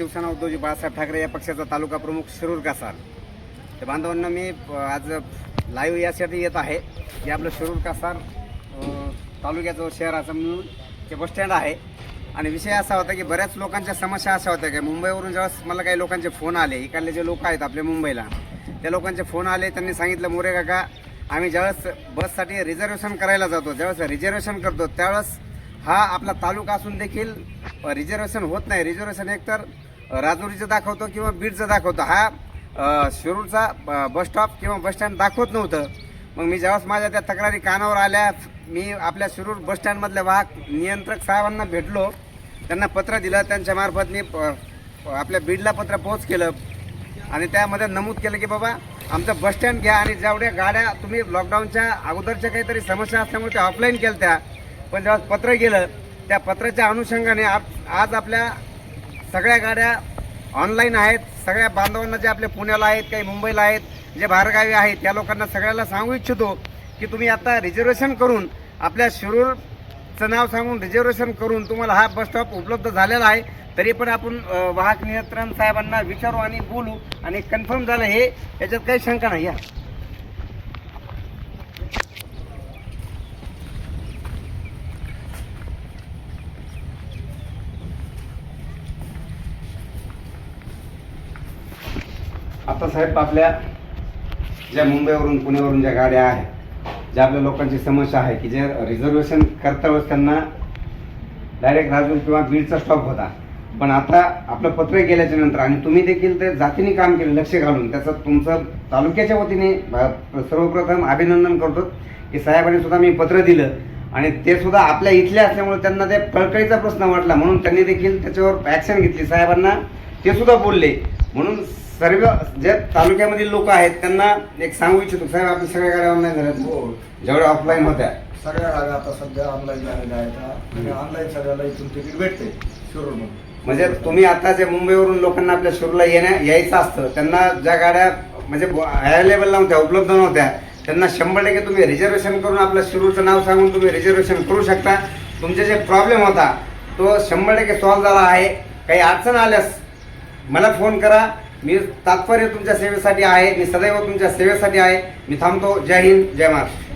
शिवसेना उद्धवजी बाळासाहेब ठाकरे या पक्षाचा तालुका प्रमुख शिरूर कासार. तर बांधवांना मी आज लाईव्ह यासाठी येत आहे की आपलं शिरूर कासार तालुक्याचं शहराचं मिळून ते बसस्टँड आहे. आणि विषय असा होता की बऱ्याच लोकांच्या समस्या अशा होत्या की मुंबईवरून ज्यावेळेस मला काही लोकांचे फोन आले, इकडले जे लोक आहेत आपल्या मुंबईला, त्या लोकांचे फोन आले. त्यांनी सांगितलं, मोरे काका आम्ही ज्यावेळेस बससाठी रिझर्वेशन करायला जातो, ज्यावेळेस रिझर्वेशन करतो त्यावेळेस हा आपला तालुका असून देखील रिझर्वेशन होत नाही. रिझर्वेशन एकतर राजुरीचं दाखवतो किंवा बीडचं दाखवतो, हा शिरूरचा बसस्टॉप किंवा बसस्टँड दाखवत नव्हतं. मग मी ज्यावेळेस माझ्या त्या तक्रारी कानावर आल्या, मी आपल्या शिरूर बसस्टँडमधल्या वाहक नियंत्रक साहेबांना भेटलो, त्यांना पत्र दिलं. त्यांच्या मार्फत मी आपल्या बीडला पत्र पोच केलं आणि त्यामध्ये नमूद केलं की बाबा आमचं बसस्टँड घ्या आणि जेवढ्या गाड्या तुम्ही लॉकडाऊनच्या अगोदरच्या काहीतरी समस्या असल्यामुळे त्या ऑफलाईन केल्या त्या, पण जेव्हा पत्र गेलं त्या पत्राच्या अनुषंगाने आज आपल्या सगळ्या गाड्या ऑनलाईन आहेत. सगळ्या बांधवांना जे आपल्या पुण्याला आहेत, काही मुंबईला आहेत, जे बाहेरगावी आहेत, त्या लोकांना सगळ्याला सांगू इच्छितो की तुम्ही आता रिझर्वेशन करून आपल्या शिरूरचं नाव सांगून रिझर्वेशन करून तुम्हाला हा बसस्टॉप उपलब्ध झालेला आहे. तरी पण आपण वाहक नियंत्रण साहेबांना विचारू आणि बोलू आणि कन्फर्म झालं हे, याच्यात काही शंका नाही. या आता साहेब, आपल्या ज्या मुंबईवरून पुण्यावरून ज्या गाड्या आहेत, ज्या आपल्या लोकांची समस्या आहे की जे रिझर्वेशन करता वेळेस त्यांना डायरेक्ट राजूर किंवा बीडचा स्टॉप होता, पण आता आपलं पत्र गेल्याच्या नंतर आणि तुम्ही देखील ते जातीने काम केलं लक्ष घालून, त्याचं तुमचं तालुक्याच्या वतीने सर्वप्रथम अभिनंदन करतो की साहेबांनी सुद्धा मी पत्र दिलं आणि ते सुद्धा आपल्या इथले असल्यामुळे त्यांना ते कळकळीचा प्रश्न वाटला, म्हणून त्यांनी देखील त्याच्यावर ॲक्शन घेतली. साहेबांना ते सुद्धा बोलले. म्हणून सर्व जे तालुक्यामधील लोक आहेत त्यांना एक सांगू इच्छितो, साहेब आपल्या सगळ्या गाड्या ऑनलाईन झाल्या, जेवढ्या ऑफलाईन होत्या सगळ्या गाड्या आता सध्या ऑनलाईन झालेल्या आहेत आणि ऑनलाईन सगळ्याला इथून तिकीट भेटते शिरूरमध्ये. म्हणजे तुम्ही आता जे मुंबईवरून लोकांना आपल्या शिरूरला यायचं असतं, त्यांना ज्या गाड्या म्हणजे अवेलेबल नव्हत्या, उपलब्ध नव्हत्या, त्यांना 100% तुम्ही रिझर्वेशन करून आपलं शिरूरचं नाव सांगून तुम्ही रिझर्वेशन करू शकता. तुमचे जे प्रॉब्लेम होता तो 100% सॉल्व्ह झाला आहे. काही अडचण आल्यास मला फोन करा, मी तात्पर्य तुमच्या सेवेसाठी आहे, मी सदैव तुमच्या सेवेसाठी आहे. मी थांबतो. जय हिंद, जय महाराष्ट्र.